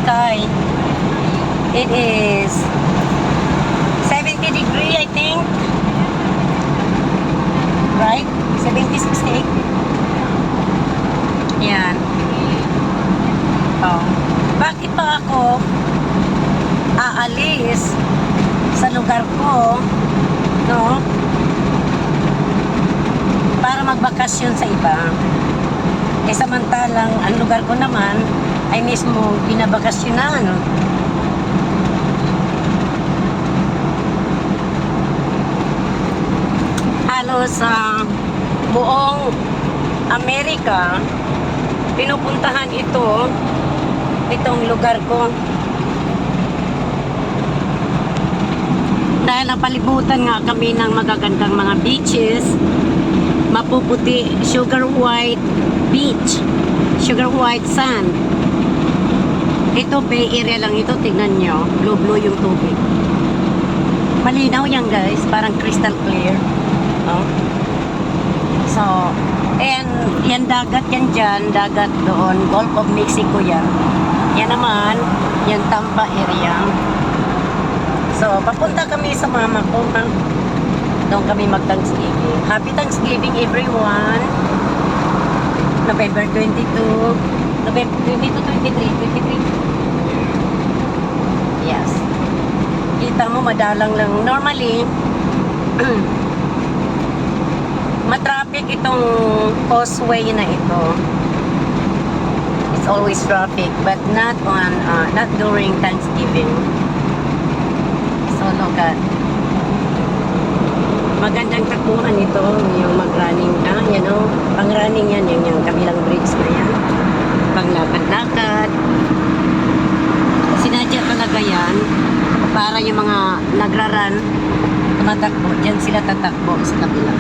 sky. It is 70 degree, I think. Right? 70, 68. Yan. Oh. Bakit pa ako aalis sa lugar ko, no? Para magbakasyon sa iba. Eh samantalang ang lugar ko naman ay mismo binabakasyonan. Halos sa buong Amerika pinupuntahan itong lugar ko. Dahil napalibutan nga kami ng magagandang mga beaches, mapuputi, sugar white beach, sugar white sand. Ito Bay Area lang ito, tignan nyo, blue yung tubig. Malinaw yan guys, parang crystal clear. Oh. So, and yan dagat yan dyan, dagat doon, Gulf of Mexico yan. Yan naman, yan Tampa area. So, papunta kami sa mama ko, ha? Doon kami mag-Thanksgiving. Happy Thanksgiving everyone. November 22, November 22, 23. Yes. Kita mo, madalang lang. Normally, matraffic itong causeway na ito. It's always traffic, but not during Thanksgiving. So look at, magandang takbuhan ito, yung mag-running ka, you know, pang-running yan, yung kabilang bridge na yan, pang-lakad-lakad. Sinadya talaga yan para yung mga nagra-run tumatakbo, dyan sila tatakbo sa kabila.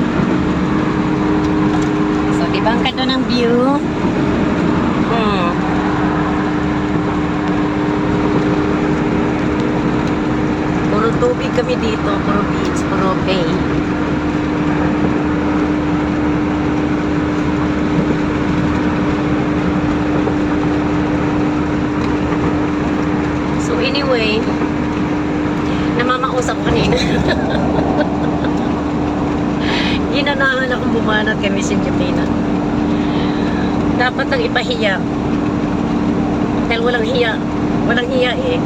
So diba ang ganda ng view? Puro tubig kami dito, puro beach, puro bay. So anyway, namamausap kanina. Ginanahan akong bumanat kay Miss Jopina. Dapat nang ipahiya. Dahil walang hiya. Walang hiya eh.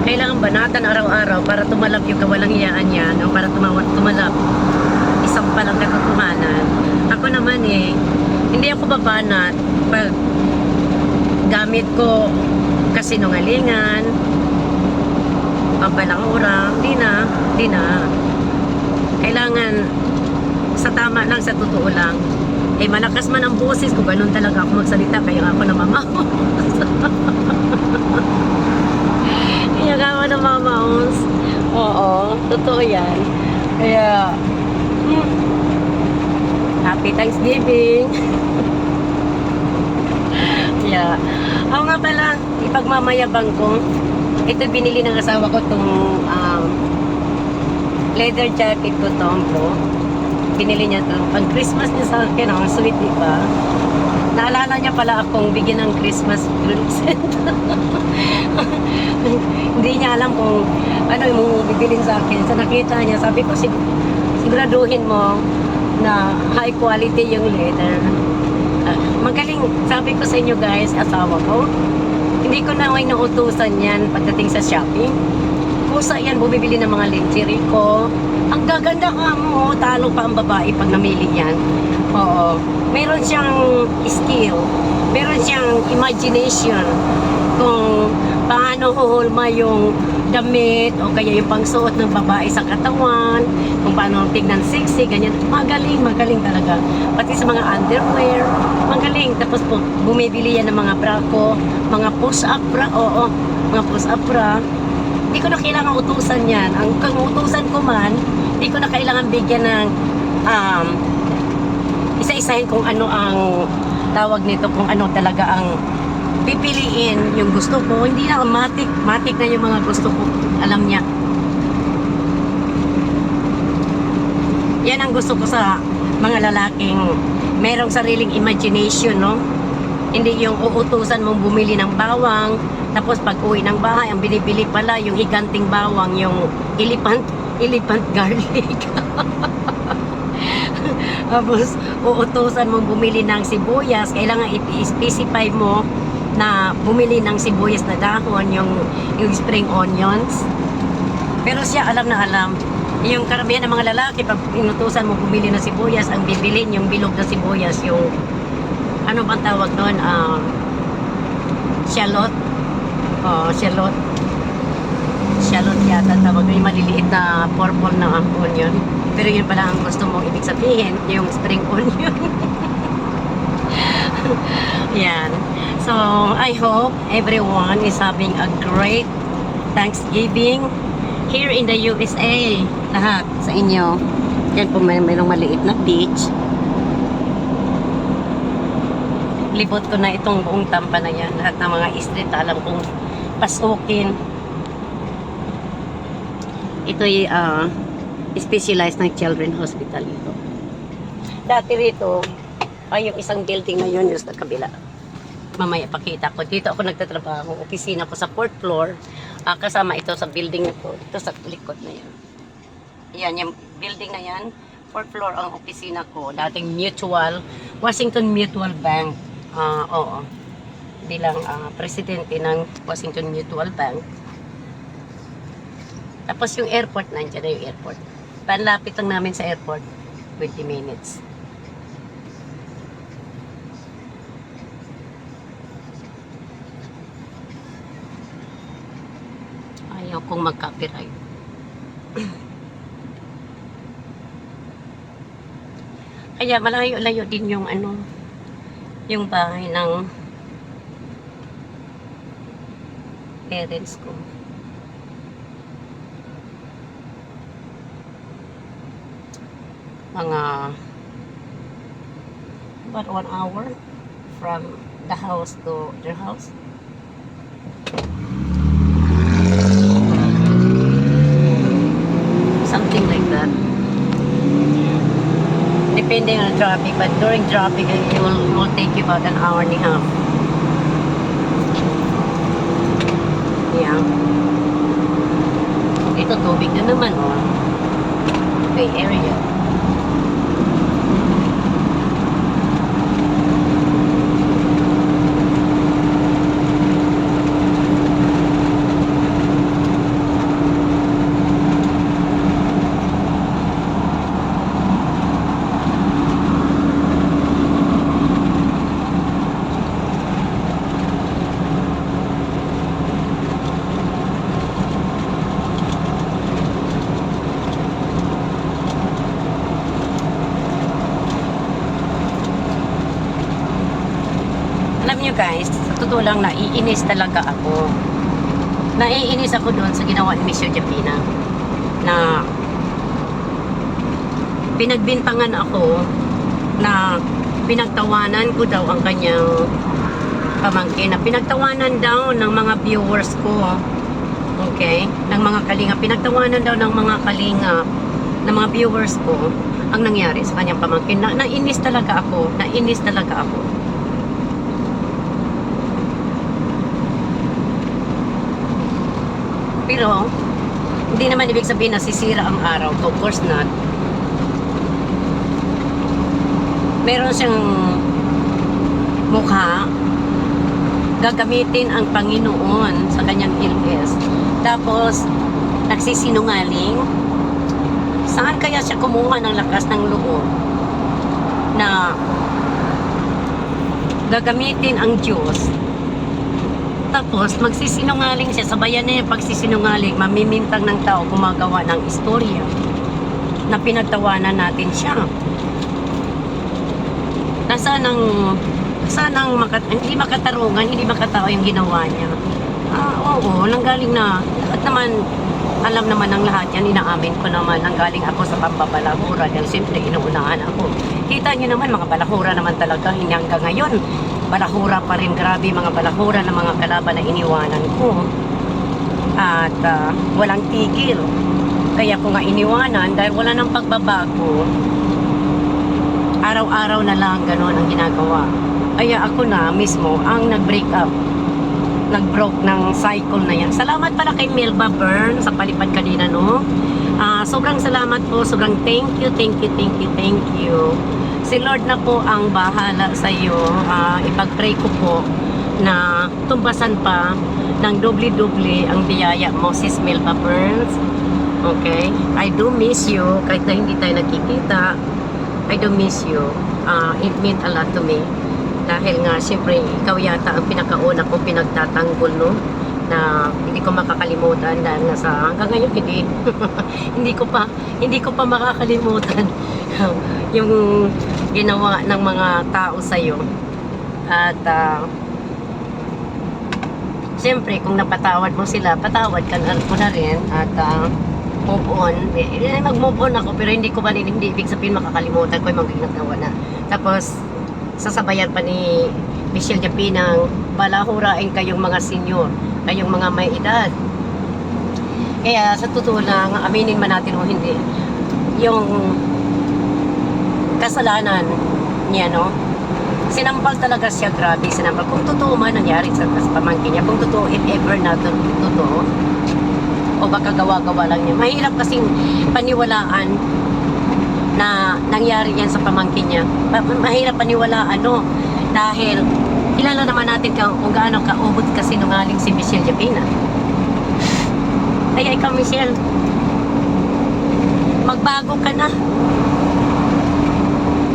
Kailangan banatan araw-araw para tumalab yung kawalang hiyaan niya, no? Para tumalab isang palang katotohanan. Ako naman eh, hindi ako babanat pag gamit ko kasinungalingan, pampalangura, di na. Kailangan sa tama lang, sa totoo lang. Eh malakas man ang boses ko, ganun talaga ako magsalita, kaya ako namamaos. Kaya ako namamaos. Oo, totoo yan. Kaya Happy Thanksgiving. Yeah. Ako nga pala, ipagmamayabang ko, ito binili ng asawa ko itong leather jacket ko to, bro. Binili niya ito. Pag Christmas niya sa akin, ang sweet, diba? Naalala niya pala akong bigyan ng Christmas present. Hindi niya alam kung ano yung bibilin sa akin. So nakita niya, sabi ko, siguraduhin mo na high quality yung leather. Magaling, sabi ko sa inyo guys, asawa ko, hindi ko na may nautusan yan pagdating sa shopping. Kusa yan, bumibili ng mga lingerie ko. Ang gaganda ka mo, talo pa ang babae pag namili yan. Oo. Meron siyang skill. Meron siyang imagination kung paano huhulma yung damit o kaya yung pangsuot ng babae sa katawan, kung paano tignan sexy, ganyan. Magaling talaga. Pati sa mga underwear, magaling. Tapos po, bumibili yan ng mga bra ko, mga push-up bra, oo, mga push-up bra. Hindi ko na kailangan utusan yan. Ang utusan ko man, hindi ko na kailangan bigyan ng isa-isahin kung ano ang tawag nito, kung ano talaga ang pipiliin yung gusto ko. Hindi na matik na yung mga gusto ko. Alam niya. Yan ang gusto ko sa mga lalaking merong sariling imagination, no? Hindi yung uutusan mong bumili ng bawang, tapos pag uwi ng bahay, ang binibili pala yung higanting bawang, yung elephant garlic. Tapos uutusan mong bumili ng sibuyas, kailangan i-specify mo na bumili ng sibuyas na dahon, yung spring onions. Pero siya alam na alam. Yung karamihan ng mga lalaki, pag inutusan mo bumili ng sibuyas, ang bibilin yung bilog na sibuyas, yung ano bang tawag doon? Shallot. Oh, shallot. Shallot yata tawag. Yung maliliit na purple na onion. Pero yun pala ang gusto mong ibig sabihin, yung spring onion. Yan. So, I hope everyone is having a great Thanksgiving here in the USA. Lahat sa inyo. Yan po mayroong maliit na beach. Libot ko na itong buong Tampa na yan. Lahat ng mga street alam kong pasukin. Ito'y specialized ng Children's Hospital ito. Dati rito ay yung isang building na yun yung sa kabila. Mamaya pakita ko. Dito ako nagtatrabaho. Opisina ko sa 4th floor. Kasama ito sa building na ito. Ito sa likod na yan. Yan, yung building na yan. 4th floor ang opisina ko. Dating Washington Mutual Bank. Oo. Bilang presidente ng Washington Mutual Bank. Tapos yung airport, nandiyan na yung airport. Panlapit lang namin sa airport. 20 minutes. Ayaw kong mag-copyright. Kaya malayo-layo din yung yung bahay ng parents ko. Mga about 1 hour from the house to their house. Something like that. Depending on the traffic, but during traffic, it will take you about an hour and a half. Yeah. Ito, tubig na naman, oh. Bay Area. Alam nyo guys, sa totoo lang, naiinis talaga ako. Naiinis ako doon sa ginawa ni Miss Josefina na pinagbintangan ako na pinagtawanan ko daw ang kanyang pamangkin, na pinagtawanan daw ng mga viewers ko, okay, ng mga kalinga, pinagtawanan daw ng mga kalinga ng mga viewers ko ang nangyari sa kanyang pamangkin. Nainis talaga ako, nainis talaga ako. Pero hindi naman ibig sabihin na sisira ang araw ko. Of course not. Meron siyang mukha, gagamitin ang Panginoon sa kanyang illness. Tapos nagsisinungaling. Saan kaya siya kumuha ng lakas ng loob na gagamitin ang Diyos? Tapos magsisinungaling siya, sabayan niya yung pagsisinungaling, mamimintang ng tao, gumagawa ng istorya na pinagtawanan natin siya. Hindi makatarungan, hindi makatao yung ginawa niya. Oo, nanggaling na, lahat naman, alam naman ng lahat yan, inaamin ko naman, nanggaling ako sa pambabalahura, dahil siyempre inuunahan ako. Kita niyo naman, mga balahura naman talaga, hanggang ngayon, balahura pa rin, grabe mga balahura ng mga kalaban na iniwanan ko. At walang tigil. Kaya ko nga iniwanan dahil wala nang pagbabago. Araw-araw na lang gano'n ang ginagawa. Kaya ako na mismo ang nag-break up. Nag-broke ng cycle na yan. Salamat pala kay Melba Byrne sa palipad kanina, no? Sobrang salamat po. Sobrang thank you, thank you, thank you, thank you. Si Lord na po ang bahala sa iyo. Ipag-pray ko po na tumbasan pa ng doble-doble ang biyaya mo, Sis Melba Burns. Okay? I do miss you. Kahit na hindi tayo nagkikita, I do miss you. It meant a lot to me. Dahil nga, siyempre, ikaw yata ang pinakauna kong pinagtatanggol, no? Na hindi ko makakalimutan dahil nga sa hanggang ngayon hindi hindi ko pa makakalimutan yung ginawa ng mga tao sa iyo. At siyempre, kung napatawad mo sila, patawad ka na ko na rin at move on. Mag-move on ako pero hindi ibig sabihin makakalimutan ko yung mga ginagawa na. Tapos sasabayan pa ni Michelle Japinang balahurain kayong mga senior, kayong mga may edad. Kaya sa totoo lang, aminin man natin o hindi, yung kasalanan niya, no? Sinampal talaga siya, grabe, sinampal. Kung totoo man nangyari sa pamangkin niya, kung totoo, if ever na totoo, o baka gawa-gawa lang niya. Mahirap kasing paniwalaan na nangyari yan sa pamangkin niya. Mahirap paniwalaan, no? Dahil kilala naman natin kung gaano kaubod kasi nungaling si Michelle Japina. Kaya ikaw, Michelle, magbago ka na.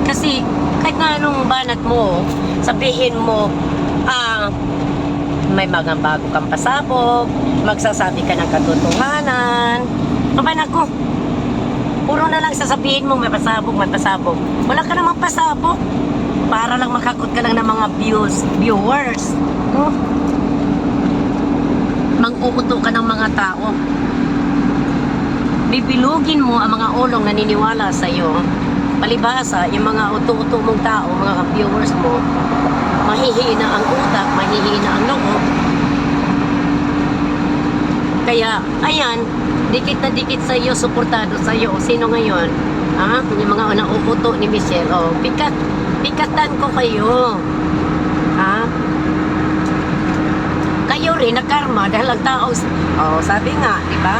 Kasi kahit na anong banat mo, sabihin mo, may mga bago kang pasabog, magsasabi ka ng katotohanan. Kabanak ko, puro na lang sasabihin mo may pasabog, may pasabog. Wala ka namang pasabog. Para lang makakot ka lang ng mga viewers. No? Mang-uuto ka ng mga tao. Bibilugin mo ang mga ulong naniniwala sa iyo. Palibhasa, yung mga uto-uto mong tao, mga viewers mo, mahihina ang utak, mahihina ang loob. Kaya, ayan, dikit na dikit sa iyo, suportado sa iyo. Sino ngayon? Yung mga nauuto ni Michelle. Pikatan ko kayo. Kayo rin na karma dahil ang tao, sabi nga, di ba?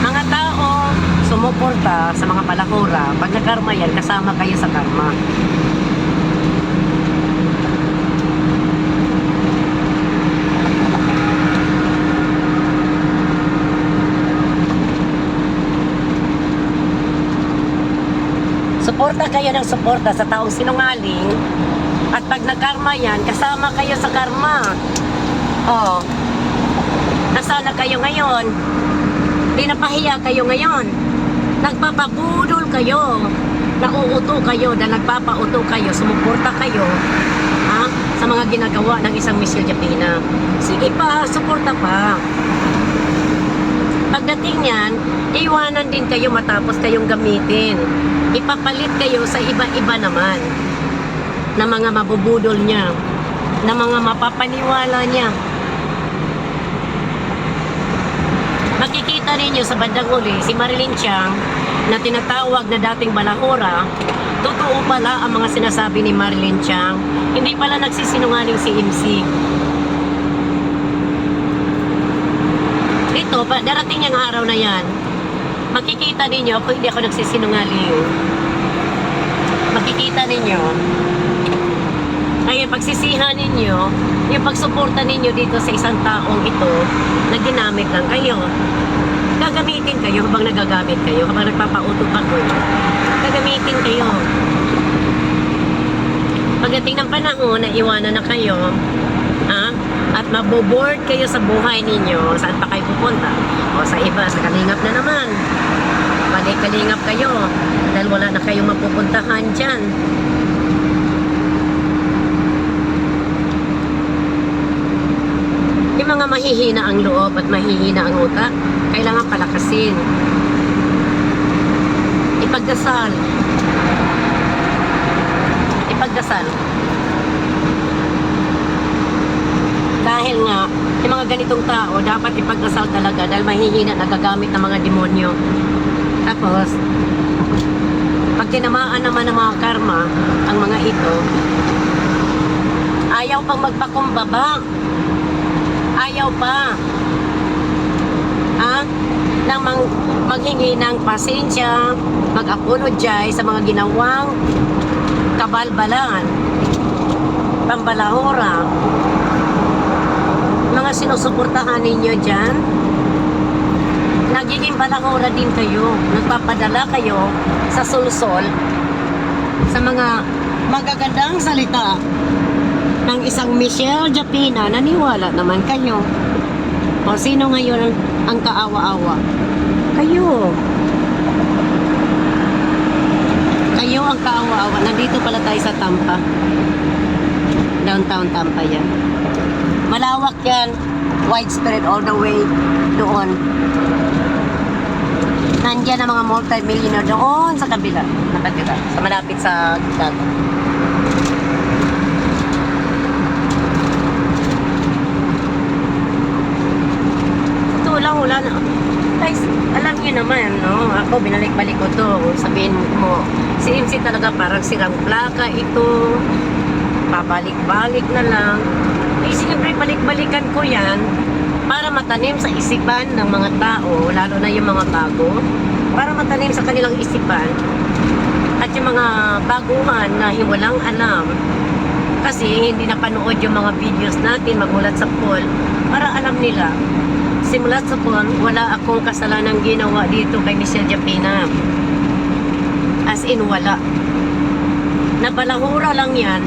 Mga tao sumuporta sa mga palakura. Pag nakarma yan, kasama kayo sa karma. Suporta kayo ng suporta sa taong sinungaling. At pag nagkarma yan, kasama kayo sa karma. Nasana kayo ngayon? Di napahiya kayo ngayon? Nagpapabudol kayo. Nauuto kayo dahil nagpapauto kayo. Sumuporta kayo sa mga ginagawa ng isang Michelle Japina. Sige pa, suporta pa. Pagdating yan, iwanan din kayo matapos kayong gamitin. Ipapalit kayo sa iba-iba naman na mga mabubudol niya, na mga mapapaniwala niya. Makikita ninyo sa bandang uli, si Marilyn Chiang na tinatawag na dating balahura, totoo pala ang mga sinasabi ni Marilyn Chiang. Hindi pala nagsisinungaling si MC. Ito, darating yung araw na yan, makikita ninyo ako hindi ako nagsisinungaling. Makikita ninyo. Kaya pagsisihan ninyo, yung pagsuporta ninyo dito sa isang taong ito, na ginamit lang kayo. Gagamitin kayo habang nagagamit kayo, habang nagpapautot ako. Gagamitin kayo. Pagdating ng panahon na iwanan na kayo, at maboboard kayo sa buhay ninyo, saan pa kayo pupunta? O sa iba, sa kalingap na naman. Kalingap kayo dahil wala na kayong mapupuntahan dyan. Yung mga mahihina ang loob at mahihina ang utak, kailangan palakasin. Ipagdasal. Dahil nga, yung mga ganitong tao, dapat ipagdasal talaga dahil mahihina, nagagamit ng mga demonyo. Tapos, pag tinamaan naman ng mga karma, ang mga ito, Ayaw pang magpakumbaba. Ayaw pa. Nang maghingi ng pasensya, mag-apologize sa mga ginawang kabalbalan, pambalahora. Mga sinusuportahan ninyo dyan, nagiging balahora din kayo. Nagpapadala kayo sa sulsol sa mga magagandang salita ng isang Michelle Japina. Naniwala naman kayo. O sino ngayon ang kaawa-awa? Kayo. Kayo ang kaawa-awa. Nandito pala tayo sa Tampa. Downtown Tampa yan. Malawak yan. Widespread all the way doon. Nandiyan ang mga multi-millionaire doon sa kabila. Nakatira. Sa malapit sa dagat. Wala na. Guys, alam niyo naman, no? Ako, binalik-balik ko to. Sabihin mo, si MC talaga parang sirang plaka ito. Pabalik-balik na lang. Eh, siyempre, balik-balikan ko yan para matanim sa isipan ng mga tao, lalo na yung mga bago, para matanim sa kanilang isipan at yung mga baguhan na walang alam. Kasi hindi napanood yung mga videos natin magmulat sa poll para alam nila. Simulat sa poll, wala akong kasalanang ginawa dito kay Michelle Japina. As in, wala. Nabalahura lang yan.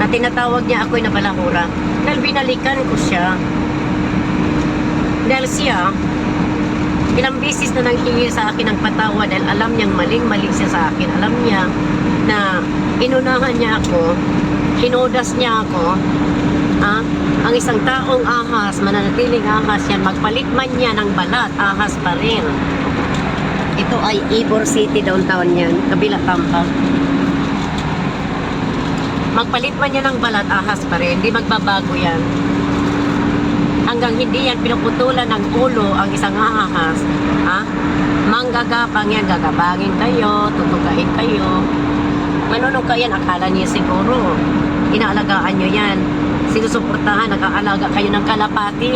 Na tinatawag niya ako'y nabalahura. Dahil binalikan ko siya. Dahil siya, ilang beses na nanghingi sa akin ng patawa dahil alam niyang maling-mali siya sa akin. Alam niya na inunahan niya ako, hinodas niya ako. Ang isang taong ahas, mananatiling ahas yan, magpalit man niya ng balat, ahas pa rin. Ito ay Ybor City, downtown yan, kabila Tampa. Magpalit man niya ng balat, ahas pa rin, hindi magbabago yan. Hanggang hindi yan pinuputulan ng ulo ang isang ahas, manggagapang yan, gagabangin kayo, tutugain kayo. Manunong kayan, akala niya siguro, inaalagaan nyo yan. Sinusuportahan, nag-aalaga kayo ng kalapati.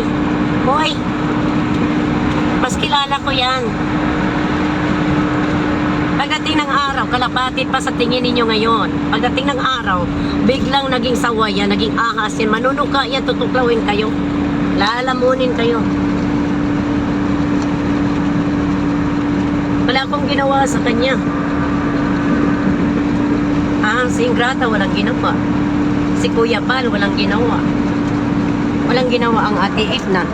Hoy! Mas kilala ko yan. Pagdating ng araw, kalapati pa sa tingin ninyo ngayon. Pagdating ng araw, biglang naging sawa yan, naging ahas yan. Manunuka yan, tutuklawin kayo. Lalamunin kayo. Wala akong ginawa sa kanya. Si Ingrata walang ginawa. Si Kuya Bal, walang ginawa. Walang ginawa ang Ate Edna.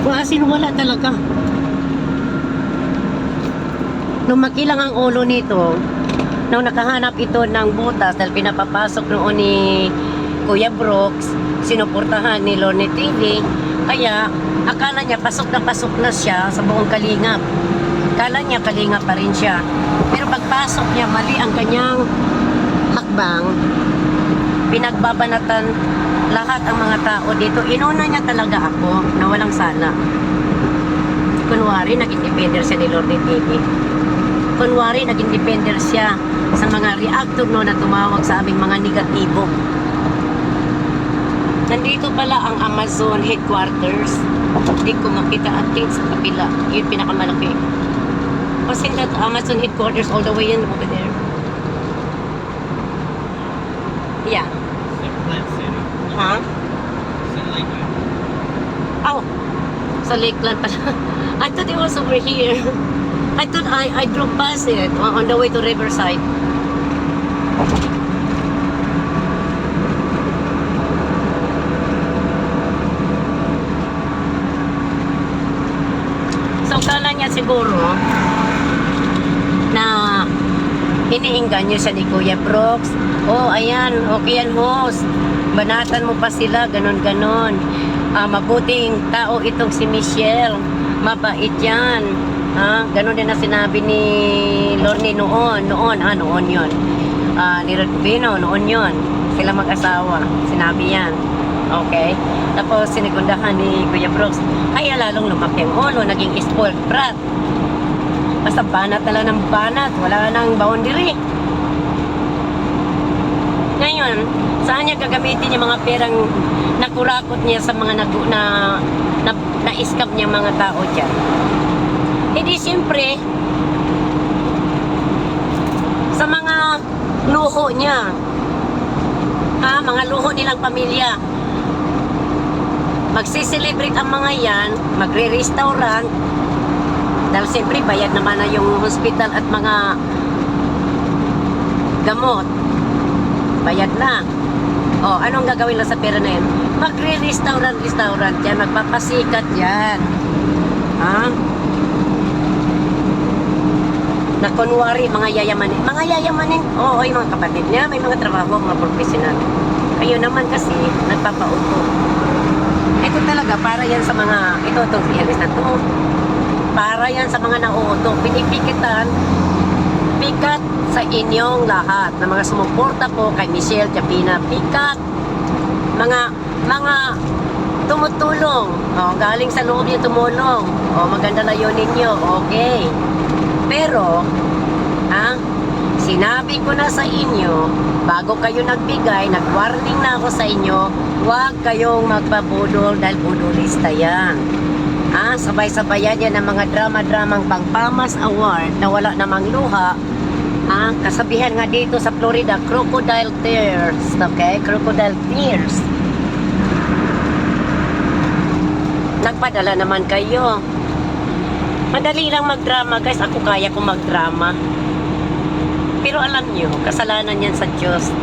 Kung asin, wala talaga. Nung makilang ang ulo nito, nung nakahanap ito ng butas dahil pinapapasok noon ni Kuya Brooks, sinuportahan ni Lorne TV, kaya akala niya pasok na siya sa buong Kalingap. Akala niya Kalingap pa rin siya. Pero pagpasok niya, mali ang kanyang hakbang. Pinagbabanatan lahat ang mga tao dito. Inuna niya talaga ako na walang sala. Kunwari, naging defender siya ni Lorne TV. Kunwari, naging defender siya sa mga reactor no na tumawag sa aming mga negatibo. Nandito pala ang Amazon headquarters. Hindi ko makita at least sa kapila. Yun pinakamalaki. Kasi that Amazon headquarters all the way in over there. Yeah. Oh, sa Lakeland pala. I thought it was over here. I thought I drove past it on the way to Riverside. So, kala niya siguro na iniinggan niyo siya ni Kuya Brooks. Oh, ayan, okay yan, host. Banatan mo pa sila, ganon-ganon. Mabuting tao itong si Michelle. Mabait yan. Ganon din na sinabi ni Lorne noon. Noon yun. Ni Rodvino, noon yun. Sila mag-asawa. Sinabi yan. Okay? Tapos sinigundahan ni Kuya Brooks. Kaya lalong lumaki ang ulo, naging spoiled brat. Basta banat na lang ng banat. Wala nang boundary. Ngayon, saan niya gagamitin yung mga perang nakurakot niya sa mga na-scam niya mga tao dyan? Hindi siyempre, sa mga luho niya, mga luho nilang pamilya. Magsiselebrate ang mga yan, magre-restaurant, dahil siyempre bayad naman na yung hospital at mga gamot. Bayad na. O, anong gagawin lang sa pera na yan? Magre-restaurant yan, magpapasikat yan. Na kunwari, mga yayamanin, oo, yung mga kapatid niya, may mga trabaho, mga profesional. Kayo naman kasi, nagpapauto. Ito talaga, para yan sa mga, itong CLS na to, para yan sa mga nauuto, pinipikitan, pikat sa inyong lahat, na mga sumuporta po kay Michelle Japina, pikat, mga tumutulong, galing sa loob yung tumulong, maganda na yun ninyo, okay. Pero, sinabi ko na sa inyo, bago kayo nagbigay, nag-warning na ako sa inyo, huwag kayong magpabudol dahil budolista yan. Sabay-sabayan yan ng mga drama-dramang pang-PAMAS Award na wala namang luha. Kasabihan nga dito sa Florida, crocodile tears. Okay? Crocodile tears. Nagpadala naman kayo. Madali lang magdrama, guys. Ako kaya kong magdrama. Pero alam nyo, kasalanan yan sa Diyos.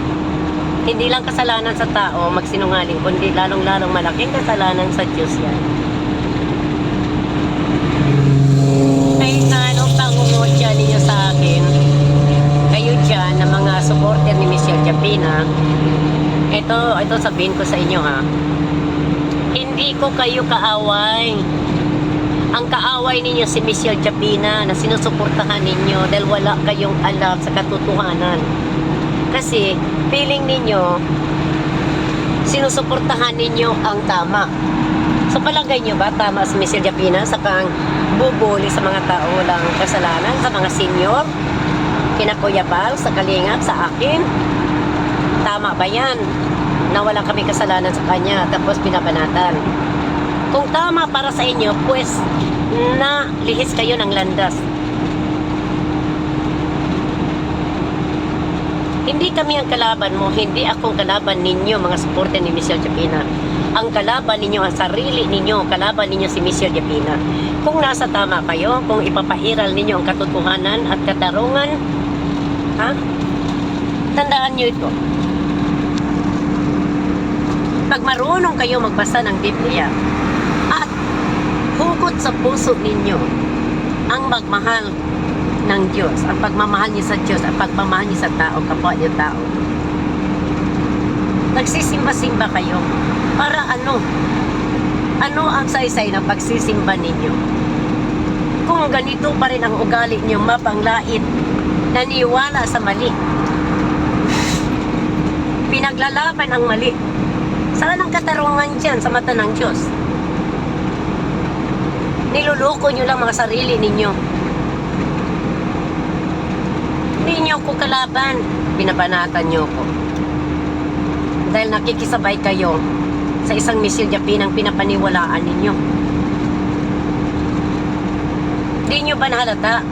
Hindi lang kasalanan sa tao magsinungaling, kundi lalong-lalong malaking kasalanan sa Diyos yan. Ay, anong pangungutya ninyo sa akin? Kayo dyan, na mga supporter ni Michelle Japina, ito sabihin ko sa inyo hindi ko kayo kaaway. Ang kaaway ninyo si Michelle Japina na sinusuportahan ninyo dahil wala kayong alam sa katotohanan. Kasi feeling ninyo sinusuportahan ninyo ang tama. So palagay nyo ba tama si Michelle Japina sa kang bubuli sa mga tao walang kasalanan, sa mga senior, kina Kuya Bal, sa Kalingap, sa akin? Tama ba yan? Na wala kami kasalanan sa kanya tapos pinabanatan. Kung tama para sa inyo, pues na lihis kayo ng landas. Hindi kami ang kalaban mo, hindi akong kalaban ninyo, mga supporter ni Michelle Japina. Ang kalaban ninyo, ang sarili ninyo, kalaban ninyo si Michelle Japina. Kung nasa tama kayo, kung ipapahiral ninyo ang katotohanan at katarungan, tandaan nyo ito. Pag marunong kayo magbasa ng Biblia at hugot sa puso ninyo ang magmahal ng Diyos, ang pagmamahal niyo sa Diyos, ang pagmamahal niyo sa tao, kapwa niyo tao, nagsisimba-simba kayo para ano ang saysay ng pagsisimba ninyo? Kung ganito pa rin ang ugali niyo, mapanglait, naniwala sa mali, pinaglalaban ang mali, saan ang katarungan dyan sa mata ng Diyos? Niluloko nyo lang mga sarili ninyo. Hindi nyo ko kalaban, binabanatan nyo ko. Dahil nakikisabay kayo sa isang Michelle Japina ang pinapaniwalaan ninyo. Hindi nyo ba nahalata?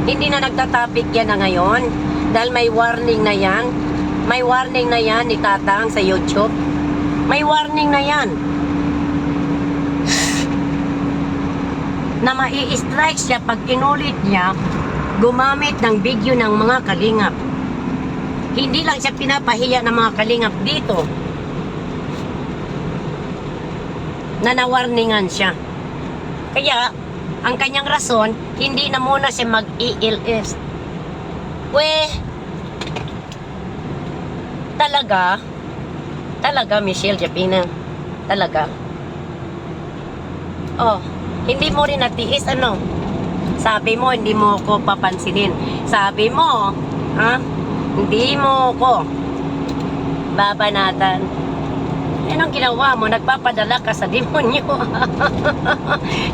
Hindi na nagtatapik yan na ngayon dahil may warning na yan. May warning na yan ni Tatang sa YouTube. May warning na yan na mai-strike siya pag inulit niya gumamit ng video ng mga kalingap. Hindi lang siya pinapahiya ng mga kalingap dito na nawarningan siya. Kaya ang kanyang rason, hindi na muna siya mag-ELS. Talaga Michelle Japina, talaga. Hindi mo rin natiis sabi mo hindi mo ko papansinin, sabi mo hindi mo ko babanatan. Anong ginawa mo? Nagpapadala ka sa demonyo.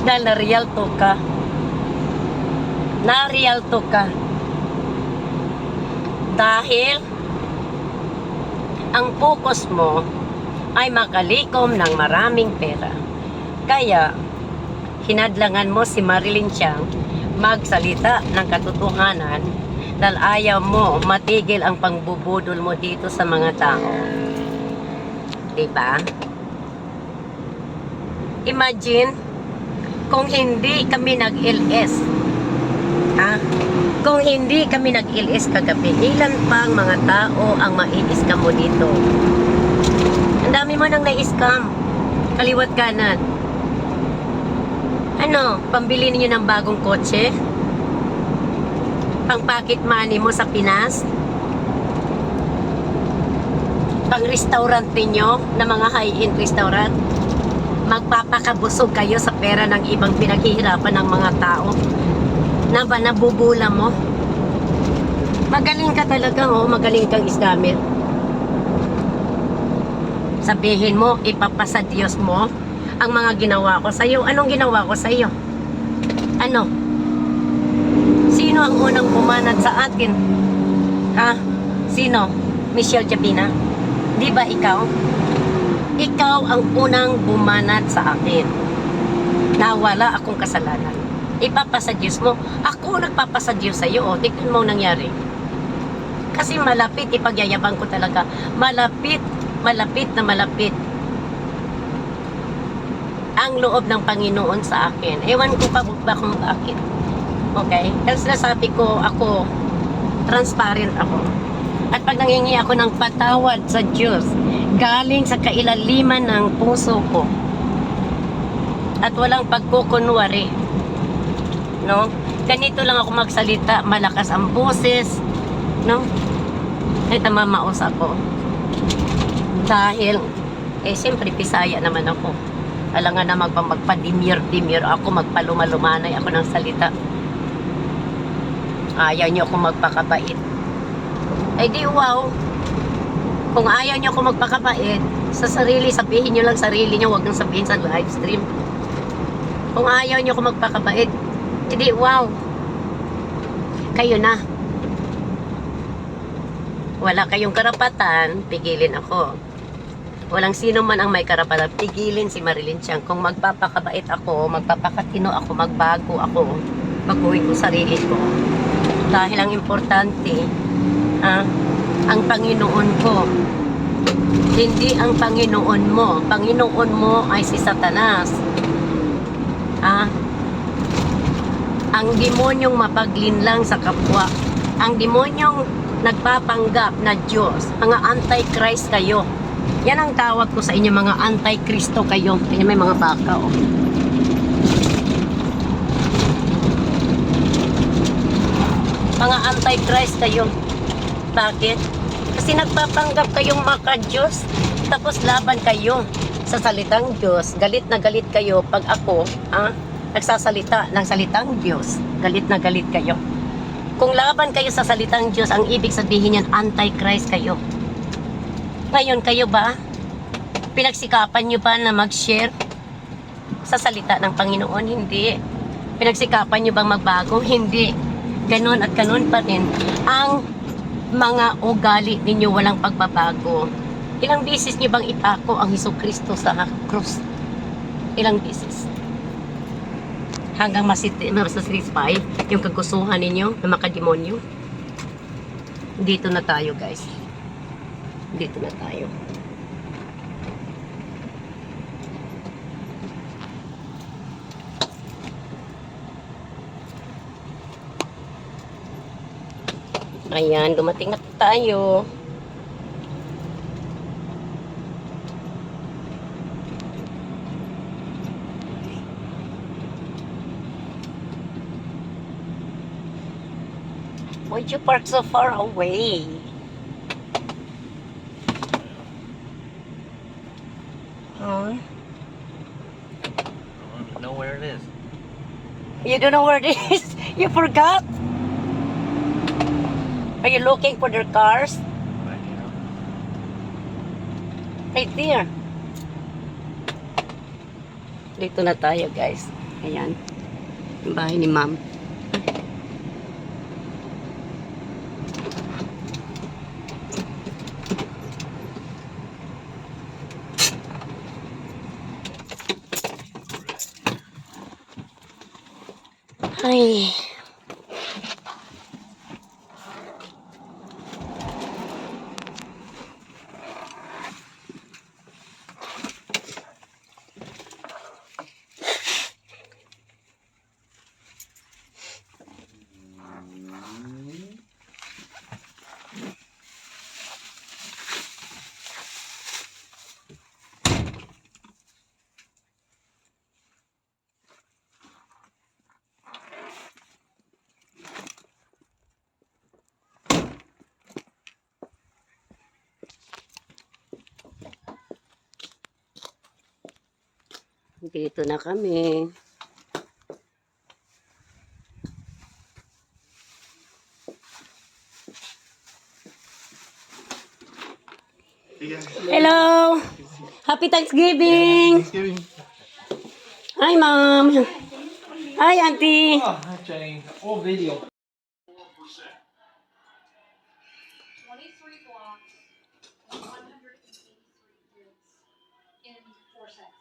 Dahil na-real talk ka. Dahil ang focus mo ay makalikom ng maraming pera. Kaya, hinadlangan mo si Marilyn Chiang magsalita ng katotohanan dahil ayaw mo matigil ang pangbubudol mo dito sa mga tao. Diba? Imagine, kung hindi kami nag-LS, kung hindi kami nag-LS kagabi, ilan pang mga tao ang mai-scam mo dito? Ang dami mo nang na-scam. Kaliwat kanan. Ano, pambili niyo ng bagong kotse? Pang pocket money mo sa Pinas? Pang restaurant ninyo, na mga high-end restaurant? Magpapakabusog kayo sa pera ng ibang pinaghihirapan ng mga tao na ba nabubula mo? Magaling ka talaga, magaling kang scammer. Sabihin mo, ipapasa Diyos mo ang mga ginawa ko sa iyo. Anong ginawa ko sa iyo? Ano? Sino ang unang bumanat sa atin? Sino? Michelle Jabina? Di ba ikaw? Ikaw ang unang bumanat sa akin na wala akong kasalanan. Ipapasa Diyos mo. Ako nagpapasa Diyos sa iyo. Tignan mo ang nangyari. Kasi malapit, ipagyayabang ko talaga. Malapit na malapit ang loob ng Panginoon sa akin. Ewan ko pa ba kung bakit. Okay? Kasi nasabi ko, ako, transparent ako. At pag nangingi ako ng patawad sa Diyos, galing sa kailaliman ng puso ko, at walang pagkukunwari, no? Ganito lang ako magsalita, malakas ang boses, no? Ay tamamaos ako. Dahil, siyempre, Bisaya naman ako. Alangan na magpadimir-dimir ako, magpalumalumanay ako ng salita. Ayaw niyo ako magpakabait. Ay di wow. Kung ayaw niyo ako magpakabait, sa sarili, sabihin niyo lang sarili niyo, huwag nang sabihin sa live stream. Kung ayaw niyo ako magpakabait, hindi wow. Kayo na. Wala kayong karapatan, pigilin ako. Walang sino man ang may karapatan, pigilin si Marilyn Chiang. Kung magpapakabait ako, magpapakatino ako, magbago ako, baguhin ko sarili ko. Dahil ang importante, ang Panginoon ko, hindi ang Panginoon mo. Panginoon mo ay si Satanas. Ang demonyong mapaglinlang sa kapwa, ang demonyong nagpapanggap na Diyos, mga anti-Christ kayo. Yan ang tawag ko sa inyo, mga anti-Kristo kayo. Kaya may mga baka, mga anti-Christ kayo. Bakit? Kasi nagpapanggap kayong maka-Diyos, tapos laban kayo sa salitang Diyos. Galit na galit kayo pag ako, nagsasalita ng salitang Diyos. Galit na galit kayo. Kung laban kayo sa salitang Diyos, ang ibig sabihin yan, anti-Christ kayo. Ngayon, kayo ba? Pinagsikapan nyo ba na mag-share sa salita ng Panginoon? Hindi. Pinagsikapan nyo bang magbago? Hindi. Ganon at ganon pa rin. Ang mga ugali ninyo walang pagbabago. Ilang bisis nyo bang ipako ang Hesukristo sa krus? Ilang bisis? Hanggang masasatisfy yung kagustuhan ninyo ng mga demonyo? Dito na tayo, guys. Dito na tayo. Ayan, dumating na tayo. Why'd you park so far away? Huh? I don't know where it is. You don't know where it is? You forgot? Are you looking for their cars? Right here. Right there. Dito na tayo, guys. Ayan. Yung bahay ni Ma'am. Ay. Dito na kami. Hello! Happy Thanksgiving! Hi, Mom! Hi, Auntie! Oh, Jenny. Full video. 23 blocks, 183 goods in 4 sets.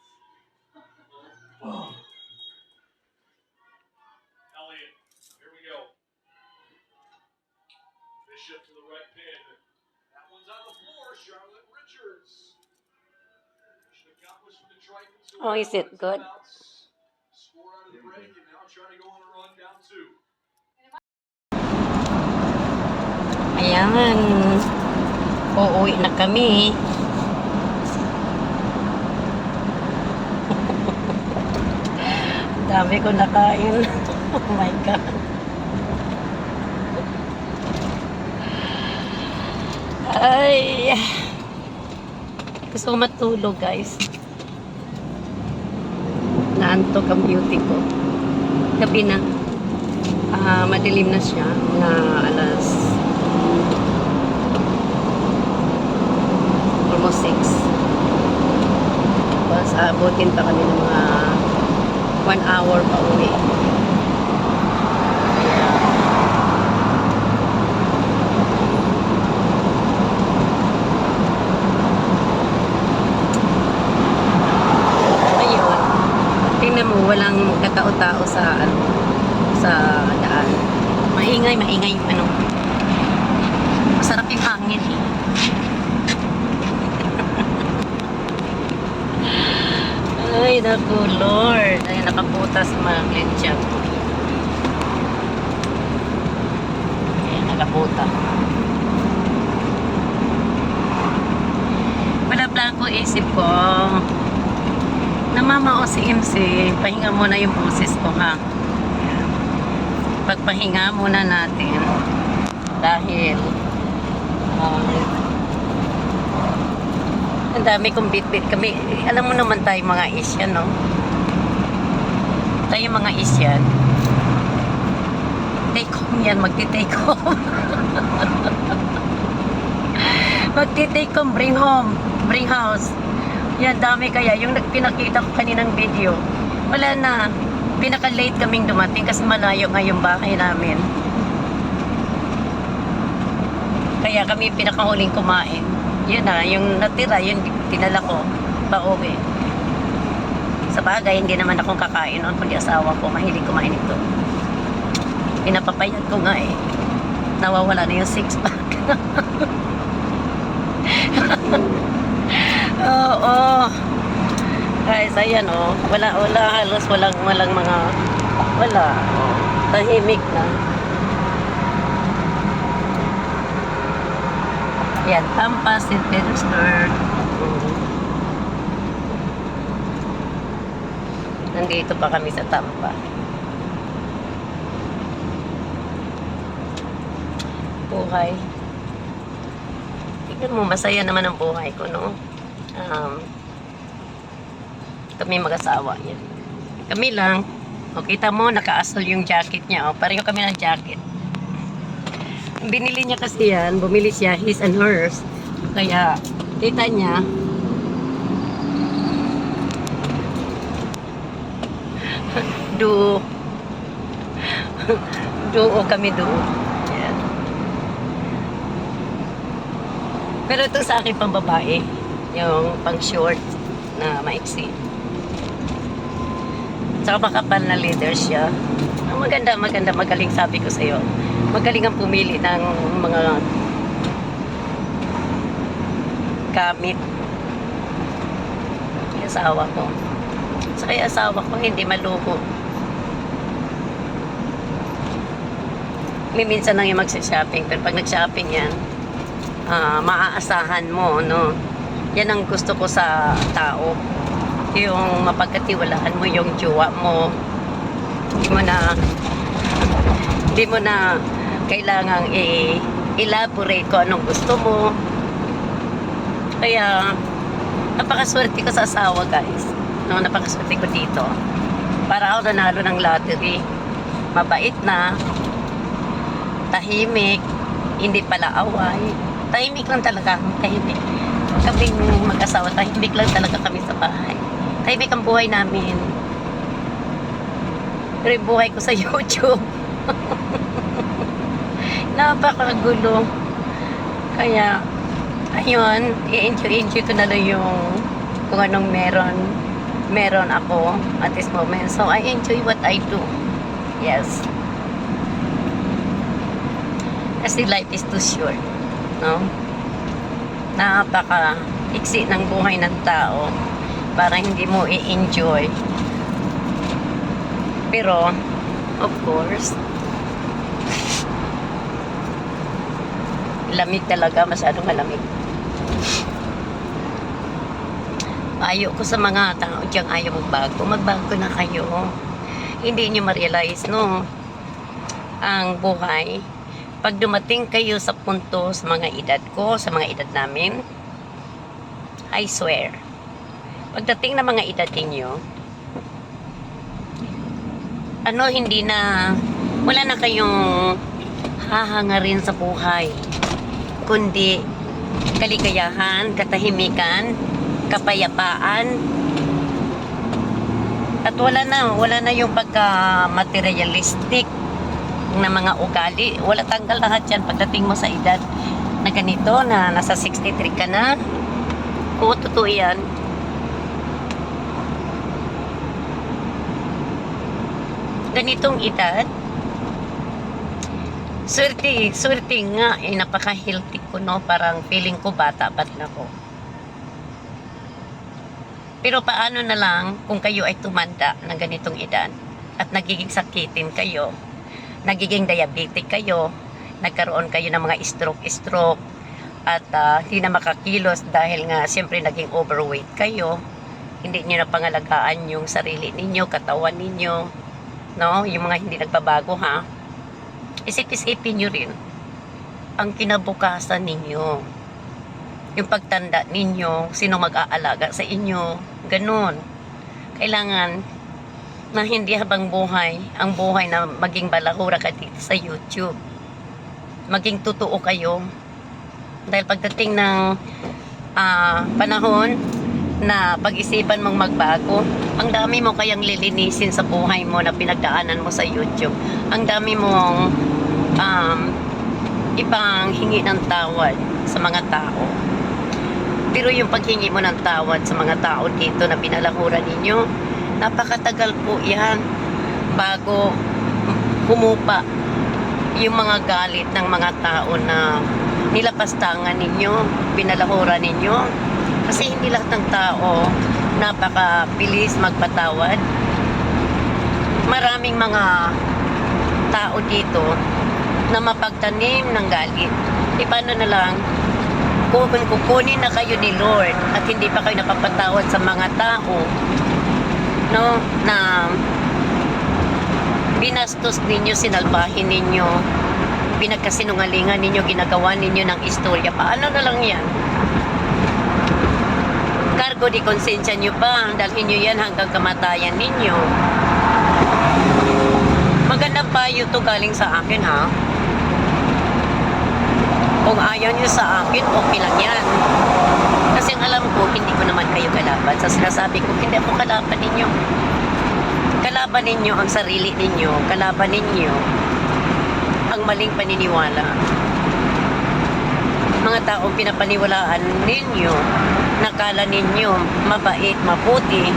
Elliott, here we go. Bishop to the right pin. That one's on the floor. Charlotte Richards. Mission accomplished with the Tritons. Oh, is it good? Score out of the break and now trying to go on a run down 2. Ayan. Uuwi na kami. Dami ko nakain. Oh my God. Ay. Gusto ko matulog, guys. Naantok ang beauty ko. Gabi na. Madilim na siya na alas almost 6. Tapos abutin pa kami ng mga 1 hour pa uwi. Ayun. Tingnan mo, walang katao-tao sa daan. Maingay yung ano. Masarap yung hangin eh. Ay, naku, Lord. Ay, nakaputas mga klensya ko. Ay, nakaputa. Wala ko isip ko. Namamao si MC. Pahinga muna yung boses ko, ha? Pagpahinga muna natin. Dahil, ang dami kong bit-bit kami. Alam mo naman tayo mga Asian, no? Tayo mga Asian. Take home yan. Magti-take home. Magti-take home. Bring home. Bring house. Yan, dami kaya. Yung pinakita ko kaninang video. Wala na. Pinaka-late kaming dumating kasi malayo nga yung bahay namin. Kaya kami pinakahuling kumain. Yun na, yung natira, yun tinala ko pa-uwi. Sa bagay, hindi naman akong kakain noon, kundi asawa ko, mahilig kumain ito. Pinapapayat ko nga eh. Nawawala na yung 6-pack. Oo. Guys, ayan oh. Wala, halos walang mga, wala. Tahimik na. Yan, Tampa, St. Petersburg. Nandito pa kami sa Tampa. Buhay. Tignan mo, masaya naman ang buhay ko, no? Kami mag-asawa yan. Kami lang. O, kita mo, naka-asol yung jacket niya. O, pareho kami ng jacket. Binili niya kasi yan, bumili siya, his and hers. Kaya, kita niya, duo kami duo. Yan. Pero ito sa akin pang babae, yung pang short na maiksi. Tsaka makapal na leather siya. magaling sabi ko sa'yo. Magaling ang pumili ng mga gamit. Yung asawa ko. Saka yung asawa ko hindi maluho. Minsan lang yung magsa-shopping, pero pag nag-shopping yan, maaasahan mo, no? Yan ang gusto ko sa tao. Yung mapagkatiwalaan mo yung jowa mo. Hindi mo na kailangang i-elaborate kung anong gusto mo. Kaya, napakaswerte ko sa asawa, guys. No, napakaswerte ko dito. Para ako nanalo ng lottery. Mabait na, tahimik, hindi pala away. Tahimik lang talaga, tahimik. Kaming mag-asawa, tahimik lang talaga kami sa bahay. Tahimik ang buhay namin. Pero yung buhay ko sa YouTube, napakagulo. Kaya, ayun, i-enjoy ko na lang yung kung anong meron ako at this moment. So, I enjoy what I do. Yes. Kasi life is too short, no? Napaka-iksi ng buhay ng tao para hindi mo i-enjoy. Pero, of course, lamig talaga, masyadong malamig. Ayaw ko sa mga tao diyang ayaw magbago na kayo. Hindi nyo ma-realize, no? Ang buhay, pag dumating kayo sa punto sa mga edad ko, sa mga edad namin, I swear, pagdating na mga edad ninyo, wala na kayong hahangarin sa buhay, kundi kaligayahan, katahimikan, kapayapaan, at wala na yung pagka-materialistic na mga ugali. Wala, tanggal lahat yan pagdating mo sa edad na ganito, na nasa 63 ka na. Oo, totoo yan. Ganitong edad, swerte nga, napaka-healthy ko, no? Parang feeling ko bata pa rin ako. Pero paano na lang kung kayo ay tumanda ng ganitong edad at nagiging sakitin kayo, nagiging diabetic kayo, nagkaroon kayo ng mga stroke, at hindi na makakilos dahil nga siyempre naging overweight kayo, hindi nyo na pangalagaan yung sarili ninyo, katawan ninyo, no? Yung mga hindi nagbabago, ha? Isip-isipin nyo rin ang kinabukasan ninyo, yung pagtanda ninyo, sino mag-aalaga sa inyo, ganun. Kailangan na hindi habang buhay, ang buhay na maging balahura ka dito sa YouTube. Maging totoo kayo. Dahil pagdating ng panahon na pag-isipan mong magbago, ang dami mo kayang lilinisin sa buhay mo na pinagdaanan mo sa YouTube. Ang dami mong ipanghingi ng tawad sa mga tao. Pero yung paghingi mo ng tawad sa mga tao dito na pinalahura ninyo, napakatagal po yan bago humupa yung mga galit ng mga tao na nilapastangan ninyo, pinalahura ninyo. Kasi hindi lahat ng tao napakabilis magpatawad. Maraming mga tao dito na mapagtanim ng galit. Paano na lang kung kukunin na kayo ni Lord at hindi pa kayo napapatawad sa mga tao, no, na binastos ninyo, sinalbahin ninyo, pinagkasinungalingan ninyo, ginagawa ninyo ng istorya. Paano na lang yan? Cargo di konsensya nyo pa, dalhin nyo yan hanggang kamatayan ninyo. Magandang payo to galing sa akin, ha? Kung ayaw nyo sa akin, okay lang yan. Kasi ang alam ko, hindi ko naman kayo kalaban. Sa sinasabi ko, hindi ako kalaban ninyo. Kalaban ninyo ang sarili ninyo. Kalaban ninyo ang maling paniniwala. Mga taong pinapaniwalaan ninyo, nakala ninyo mabait, mabuti,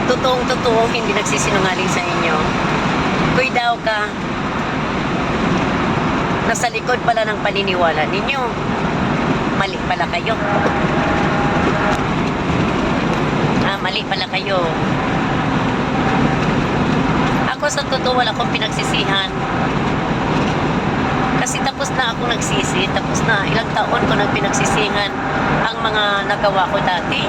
totoong-totoo, hindi nagsisinungaling sa inyo. daw ka. Nasa likod pala ng paniniwala ninyo. Mali pala kayo. Mali pala kayo. Ako sa totoo wala akong pinagsisihan. Kasi tapos na ako nagsisi. Tapos na ilang taon ko nang pinagsisihan ang mga nagawa ko dati.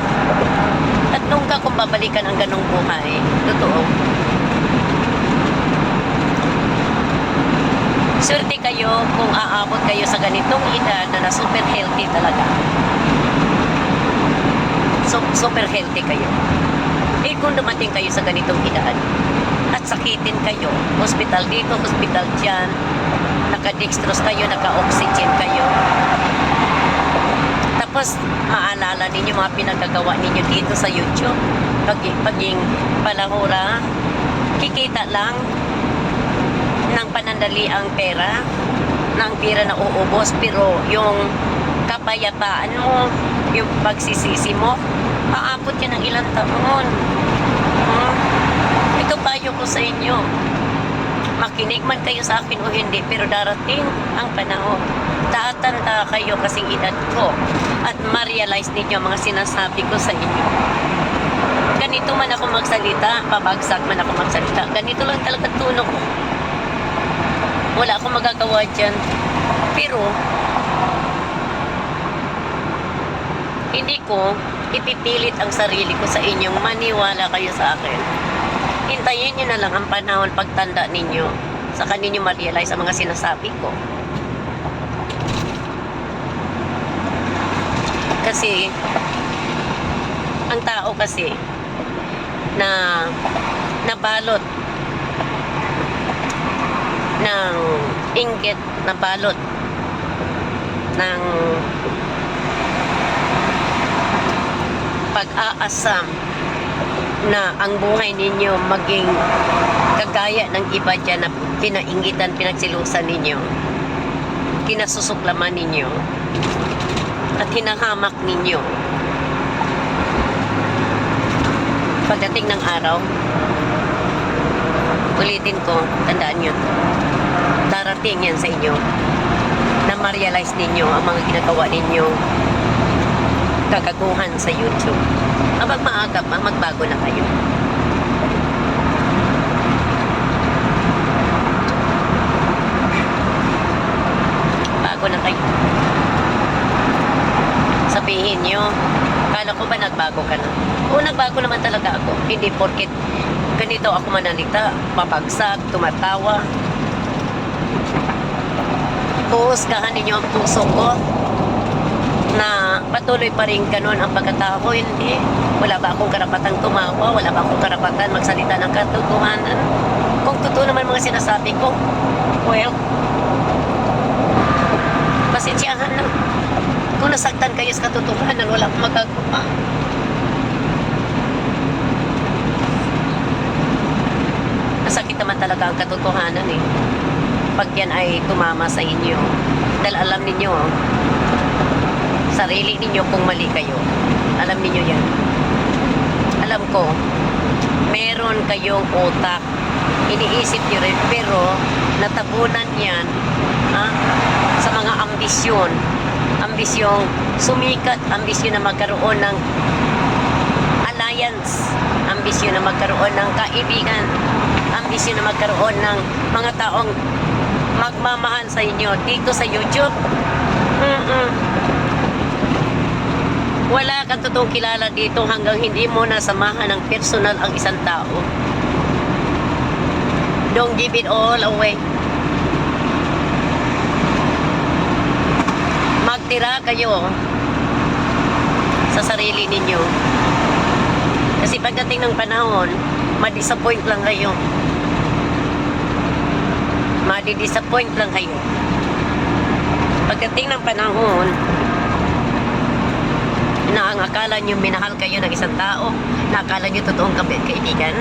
At nung ka kung babalikan ang ganong buhay, totoo. Swerte kayo kung aabot kayo sa ganitong edad na super healthy talaga. Super healthy kayo. Eh kung dumating kayo sa ganitong edad at sakitin kayo, hospital dito, hospital dyan, naka-dextrose kayo, naka-oxygen kayo, tapos maalala ninyo mga pinagagawa ninyo dito sa YouTube, paging palahura, kikita lang ng panandali ang pera, ng pera na uubos, pero yung kapayapaan mo, yung pagsisisi mo, aabot yan ng ilang taon. Ito payo ko sa inyo. Makinig man kayo sa akin o hindi, pero darating ang panahon. Tatanda kayo kasing edad ko at ma-realize ninyo mga sinasabi ko sa inyo. Ganito man ako magsalita, pabagsak man ako magsalita, ganito lang talaga tuno ko. Wala akong magagawa dyan. Pero hindi ko ipipilit ang sarili ko sa inyong maniwala kayo sa akin. Hintayin nyo na lang ang panahon pagtanda ninyo. Saka ninyo ma-realize ang mga sinasabi ko. Kasi ang tao kasi na nabalot ng inggit, nabalot ng pag-aasam na ang buhay ninyo maging kagaya ng iba dyan na pinaingitan, pinagsilusan ninyo, kinasusuklaman ninyo, at hinahamak ninyo. Pagdating ng araw, ulitin ko, tandaan nyo to, darating yan sa inyo na ma-realize ninyo ang mga ginagawa ninyo kagaguhan sa YouTube. Abag maagap, magbago na kayo. Bago na kayo. Sabihin nyo, kala ko ba nagbago ka na? Oo, nagbago naman talaga ako. Hindi porket ganito ako manalita, papagsak, tumatawa. Puhusgahan ninyo ang puso ko na patuloy pa rin ganun ang pagkatao. Hindi. Wala ba akong karapatang tumawa? Wala ba akong karapatan magsalita ng katotohanan? Kung totoo naman mga sinasabi ko, well, pasensyahan na. Kung nasaktan kayo sa katotohanan, wala akong magagawa. Nasakit naman talaga ang katotohanan eh. Pag yan ay tumama sa inyo. Dahil alam ninyo, sarili ninyo kung mali kayo. Alam ninyo yan. Alam ko, meron kayong utak. Iniisip nyo rin, pero natabunan yan sa mga ambisyon. Ambisyong sumikat, ambisyon na magkaroon ng alliance, ambisyon na magkaroon ng kaibigan, ambisyon na magkaroon ng mga taong magmamahal sa inyo dito sa YouTube. Wala kang totoong kilala dito hanggang hindi mo nasamahan ng personal ang isang tao. Don't give it all away. Magtira kayo sa sarili ninyo. Kasi pagdating ng panahon, ma-disappoint lang kayo. Madi-disappoint lang kayo. Pagdating ng panahon, na ang akala nyo minahal kayo ng isang tao, na akala nyo totoong kaibigan,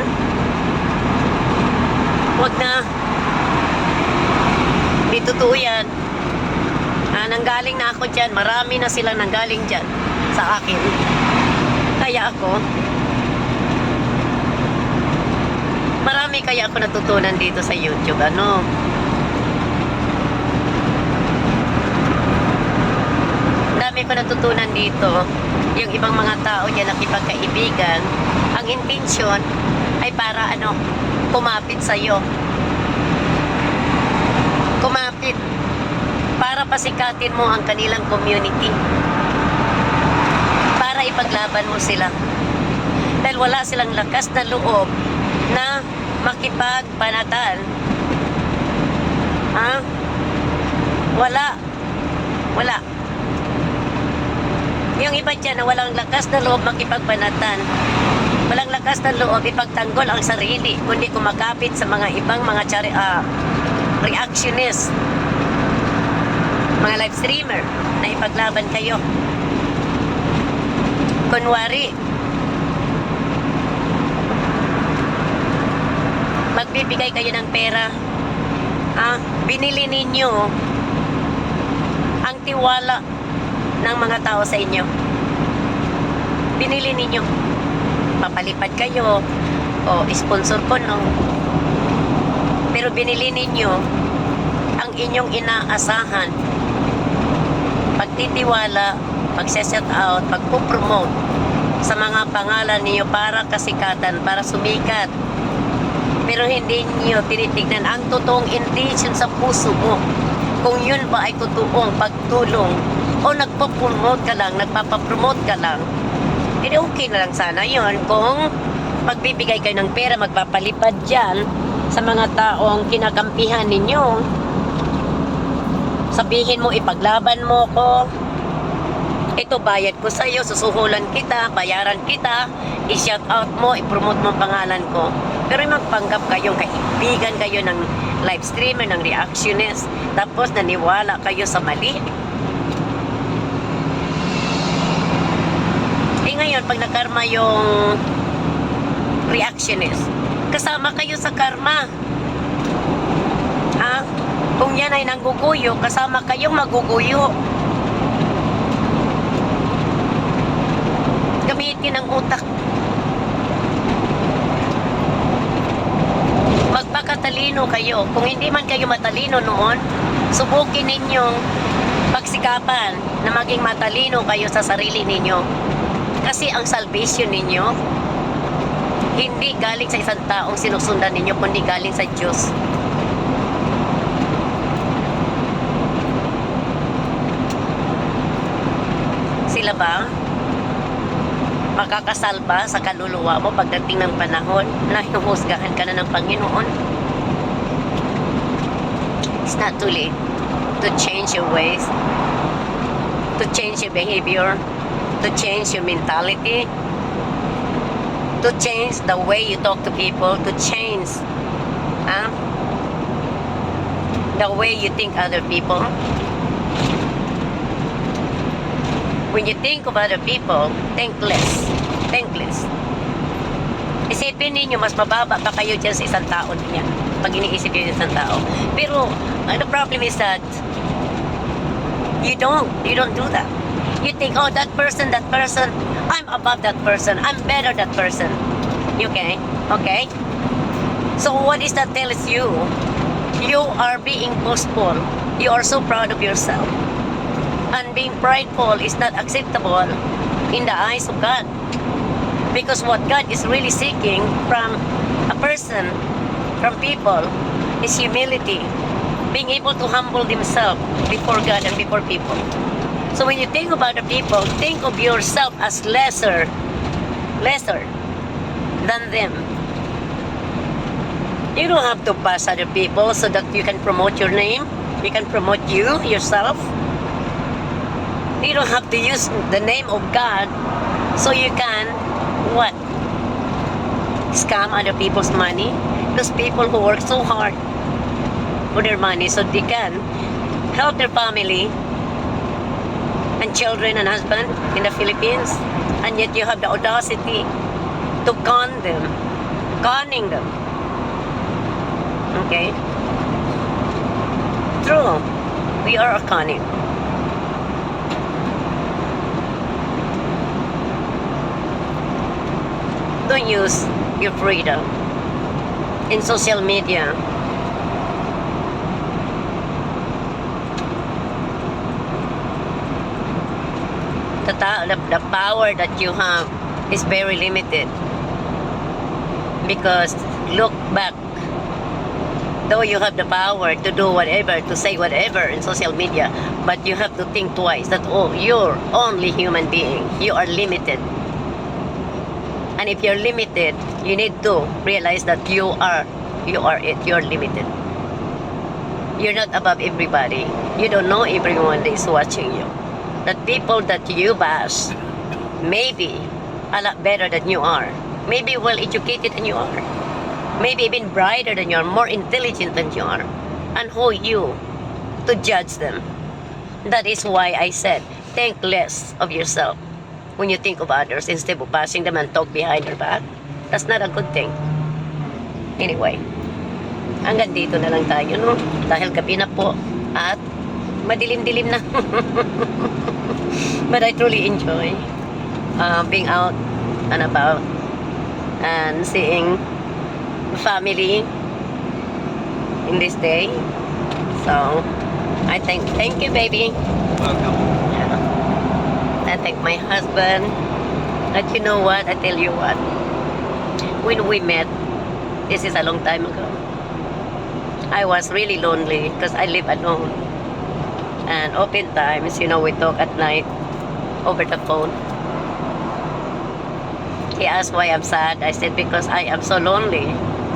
huwag na. Di totoo yan. Nanggaling na ako dyan, marami na silang nanggaling dyan sa akin. Kaya ako, marami kaya ako natutunan dito sa YouTube, ano? Dami ko natutunan dito. Yung ibang mga tao dyan nakipagkaibigan, ang intention ay para ano, kumapit sa'yo. Kumapit. Para pasikatin mo ang kanilang community. Para ipaglaban mo sila. Dahil wala silang lakas na loob na makipagpanatan. Ha? Wala. Wala. Yung iba dyan na walang lakas na loob makipagpanatan. Walang lakas na loob ipagtanggol ang sarili, kundi kumakapit sa mga ibang mga reactionist, mga live streamer na ipaglaban kayo. Kunwari, magbibigay kayo ng pera, binili ninyo ang tiwala ng mga tao sa inyo. Binili ninyo. Papalipad kayo o sponsor ko, no? Pero binili ninyo ang inyong inaasahan. Pagtitiwala, pagse-set out, pagpo-promote sa mga pangalan niyo para kasikatan, para sumikat. Pero hindi niyo tinitignan ang totoong intention sa puso mo. Kung yun ba ay totoong pagtulong o nagpo-promote ka lang, nagpapapromote ka lang, hindi okay na lang sana yun kung magbibigay kayo ng pera, magpapalipad dyan sa mga taong kinakampihan ninyo. Sabihin mo, ipaglaban mo ko, ito bayad ko sa'yo, susuhulan kita, bayaran kita, i-shout out mo, i-promote mo ang pangalan ko. Pero magpanggap kayong kaibigan kayo ng live streamer, ng reactionist, tapos naniwala kayo sa mali. Ngayon, pag nakarma yung reactionist, kasama kayo sa karma. Ha? Kung yan ay nangguguyo, kasama kayong maguguyo. Gamitin ang utak. Magpakatalino kayo. Kung hindi man kayo matalino noon, subukin ninyong pagsikapan na maging matalino kayo sa sarili ninyo. Kasi ang salvation ninyo, hindi galing sa isang taong sinusundan ninyo, kundi galing sa Diyos. Sila ba makakasalba sa kaluluwa mo pagdating ng panahon na hinuhusgahan ka na ng Panginoon? It's not too late to change your ways, to change your behavior, to change your mentality, to change the way you talk to people, to change the way you think other people. When you think of other people, think less. Think less. Isipin ninyo, mas mababa pa kayo dyan sa isang tao niya pag iniisip nyo isang tao. Pero, the problem is that you don't do that. You think, oh, that person, I'm above that person, I'm better that person. Okay? Okay? So what is that tells you? You are being boastful. You are so proud of yourself. And being prideful is not acceptable in the eyes of God. Because what God is really seeking from a person, from people, is humility. Being able to humble themselves before God and before people. So when you think about the people, think of yourself as lesser than them. You don't have to pass other people so that you can promote your name. You can promote yourself. You don't have to use the name of God so you can, what? Scam other people's money. Those people who work so hard for their money so they can help their family and children and husband in the Philippines, and yet you have the audacity to conning them. Okay? True. We are a conning. Don't use your freedom in social media. The power that you have is very limited. Because look back, though you have the power to do whatever, to say whatever in social media, but you have to think twice that, oh, you're only human being. You are limited. And if you're limited, you need to realize that you are it. You're limited. You're not above everybody. You don't know everyone that is watching you. The people that you bash may be a lot better than you are. Maybe well educated than you are. Maybe even brighter than you are, more intelligent than you are. And who are you to judge them? That is why I said, think less of yourself when you think of others instead of bashing them and talk behind their back. That's not a good thing. Anyway, hanggang dito na lang tayo, no? Dahil gabi na po at madilim-dilim na. But I truly enjoy being out and about and seeing family in this day. So I thank you, baby. Welcome. I thank my husband. But you know what? I tell you what. When we met, this is a long time ago, I was really lonely because I live alone. And oftentimes, you know, we talk at night over the phone. He asked why I'm sad. I said, because I am so lonely.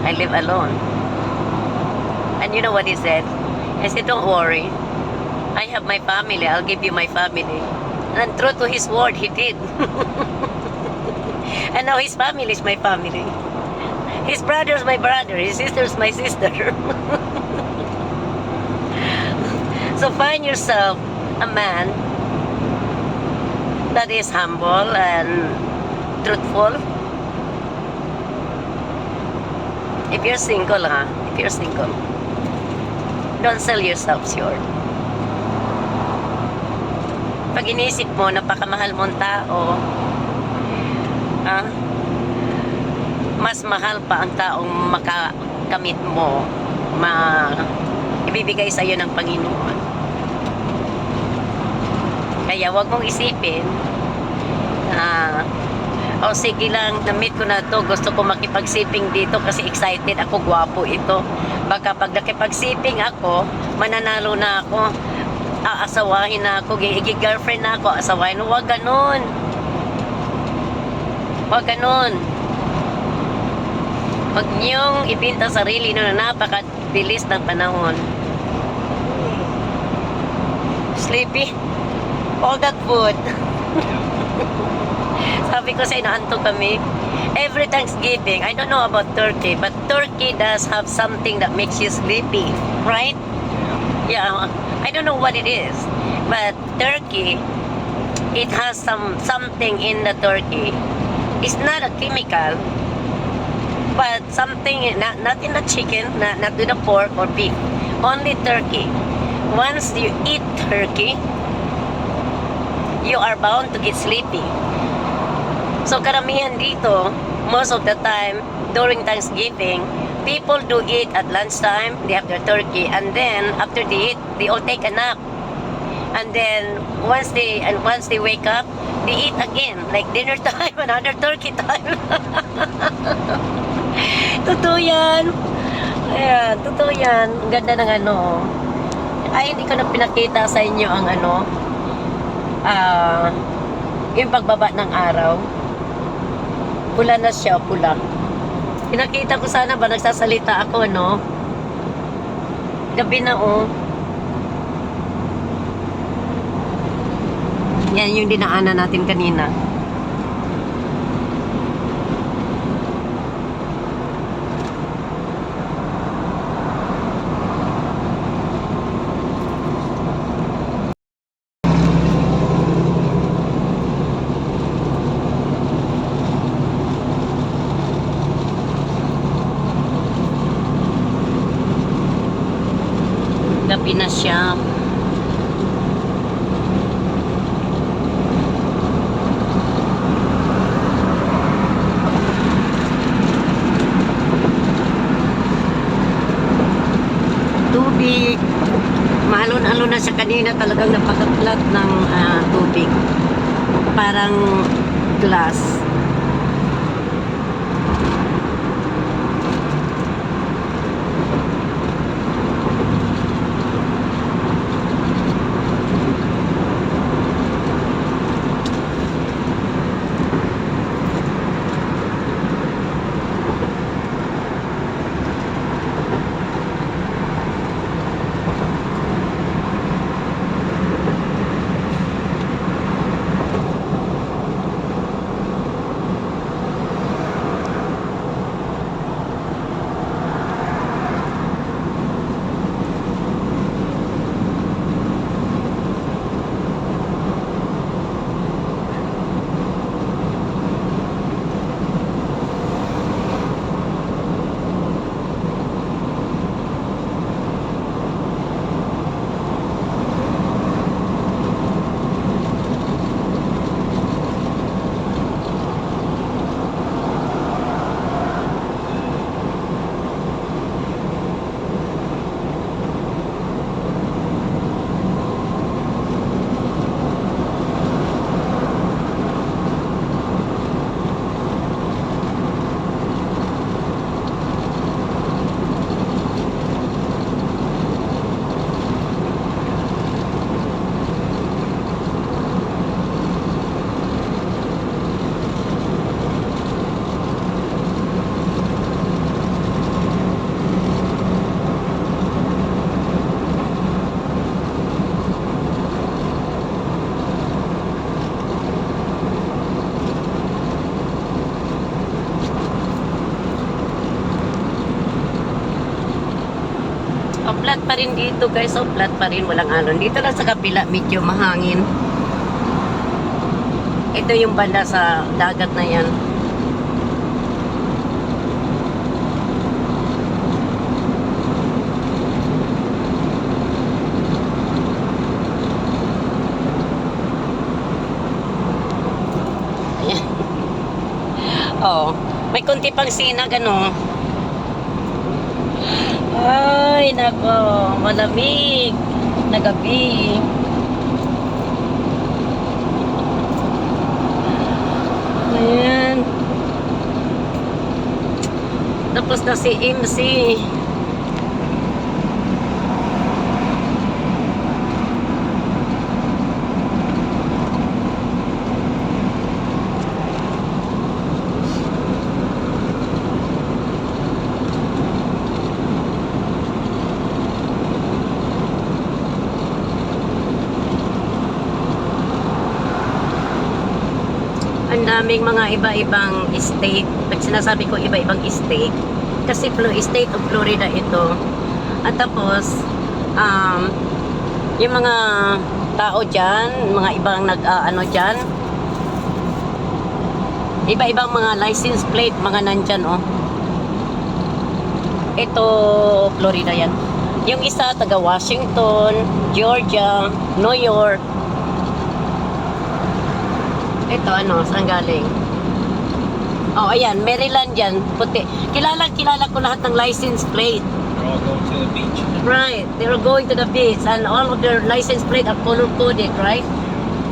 I live alone. And you know what he said? I said, don't worry. I have my family. I'll give you my family. And true to his word, he did. And now his family is my family. His brother's my brother. His sister's my sister. So find yourself a man that is humble and truthful. If you're single, if you're single, don't sell yourself short. Pag inisip mo, napakamahal mong tao, mas mahal pa ang taong makakamit mo, ibibigay sa iyo ng Panginoon. Kaya wag mong isipin, oh sige lang, na-meet ko na to, gusto ko makipagsiping dito kasi excited ako, gwapo ito. Baka pag nakipagsiping ako, mananalo na ako, aasawahin na ako, girlfriend na ako, asawahin. Wag ganun. Wag ganun. Wag niyong ibinta sarili na napakabilis ng panahon. Sleepy? All that food. Sabi ko sa inaantok kami. Every Thanksgiving, I don't know about Turkey, but Turkey does have something that makes you sleepy, right? Yeah, I don't know what it is, but Turkey, it has something in the turkey. It's not a chemical, but something not in the chicken, not in the pork or beef, only turkey. Once you eat turkey, you are bound to get sleepy. So karamihan dito, most of the time during Thanksgiving, people do eat at lunchtime. They have their turkey, and then after they eat, they all take a nap. And then once they wake up, they eat again, like dinner time, another turkey time. Totoo yan. Ayan, totoo yan. Ang ganda ng ano. Ay, hindi ko na pinakita sa inyo ang ano, yung pagbaba ng araw. Pula na siya, pula. Pinakita ko sana ba, nagsasalita ako, no? Gabi na, oh. Yan yung dinaanan natin kanina. Gabi na siya. tubig. Maalon-alon na siya kanina, talagang napakaplat ng tubig. Parang glass. Flat pa rin dito guys, flat pa rin, walang alon. Dito lang sa kabila, medyo mahangin. Ito yung banda sa dagat na yan. Ayan. Oh, may konti pang sinag, ano. Ay, nako, malamig na gabi. Ayan. Tapos na si MC. Ang daming mga iba-ibang state. Pag sinasabi ko iba-ibang state, kasi state of Florida ito. At tapos, yung mga tao dyan, mga ibang nag-ano dyan, iba-ibang mga license plate, mga nandyan, oh. Ito, Florida yan. Yung isa, taga Washington, Georgia, New York. Ito, ano, saan galing? Oh, ayan, Maryland yan, puti. Kilala ko lahat ng license plate. They're all going to the beach. Right, they're going to the beach and all of their license plate are color-coded, right?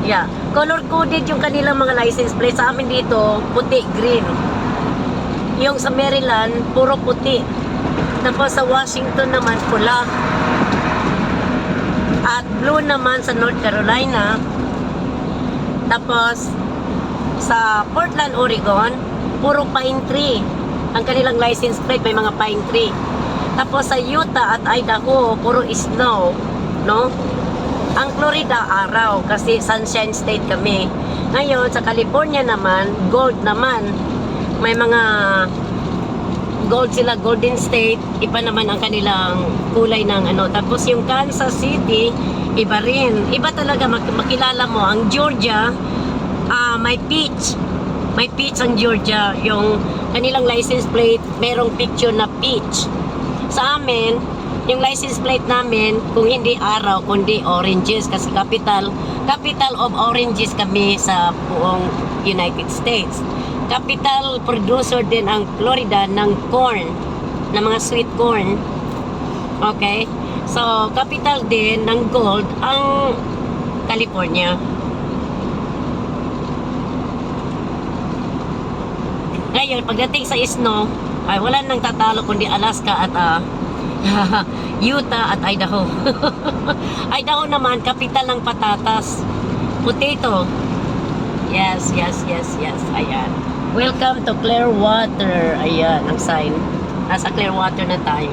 Yeah, color-coded yung kanilang mga license plate. Sa amin dito, puti, green. Yung sa Maryland, puro puti. Tapos sa Washington naman, pula. At blue naman sa North Carolina. Tapos, sa Portland, Oregon, puro pine tree. Ang kanilang license plate may mga pine tree. Tapos sa Utah at Idaho, puro snow, no? Ang Florida, araw, kasi sunshine state kami. Ngayon, sa California naman, gold naman. May mga gold sila, Golden State, iba naman ang kanilang kulay ng ano. Tapos yung Kansas City, iba rin. Iba talaga, makilala mo. Ang Georgia, may peach. May peach ang Georgia. Yung kanilang license plate, merong picture na peach. Sa amin, yung license plate namin, kung hindi araw, kundi oranges. Kasi capital of oranges kami sa buong United States. Capital producer din ang Florida ng corn, ng mga sweet corn. Okay? So, capital din ng gold ang California. Ngayon, pagdating sa snow, ay wala nang tatalo kundi Alaska at Utah at Idaho. Idaho naman, kapital ng patatas. Potato. Yes, yes, yes, yes. Ayan. Welcome to Clearwater. Ayan, ang sign. Nasa Clearwater na tayo.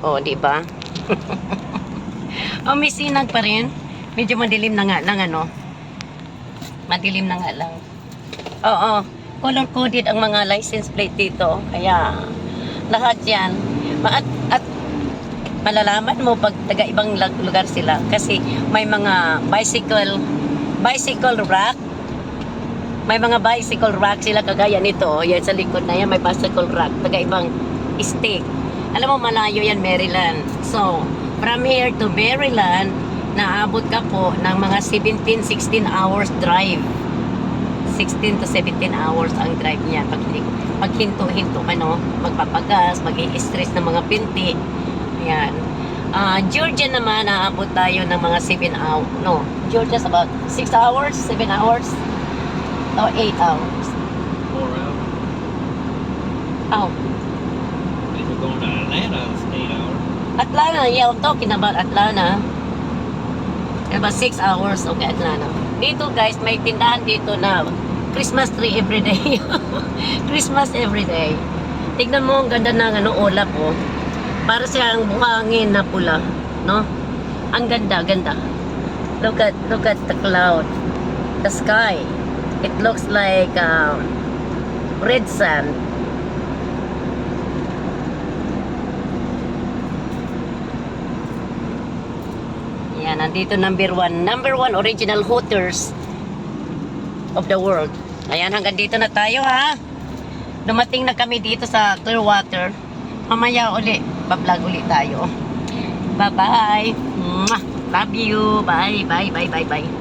Oh, di ba? Oh, may sinag pa rin. Medyo madilim na nga lang, ano. Madilim na nga lang. Oo, color-coded ang mga license plate dito. Kaya, lahat yan. At malalaman mo pag taga-ibang lugar sila. Kasi may mga bicycle rack. May mga bicycle rack sila kagaya nito. Yan sa likod na yan, may bicycle rack. Taga-ibang state. Alam mo, malayo yan, Maryland. So, from here to Maryland, naabot ka po ng mga 17-16 hours drive. 16 to 17 hours ang drive niya. Pag hinto-hinto ka, no? Magpapagas, mag-i-stress ng mga pinti. Ayan. Georgia naman, naabot tayo ng mga 7 hours. No, Georgia's about 6 hours, 7 hours, or 8 hours. 4 hours. Oh. If you're going to Atlanta, it's 8 hours. Atlanta, yeah, I'm talking about Atlanta. About 6 hours, okay, Atlanta. Dito guys, may tindahan dito na Christmas tree everyday. Christmas everyday. Tignan mo, ang ganda ng ulap, oh. Para siyang buhangin na pula, no? Ang ganda, ganda. Look at the cloud. The sky. It looks like red sand. Yan, nandito number one original Hooters of the world. Ayan, hanggang dito na tayo, ha. Dumating na kami dito sa Clearwater. Mamaya uli, pa-vlog uli tayo. Bye-bye. Love you. Bye, bye, bye, bye, bye.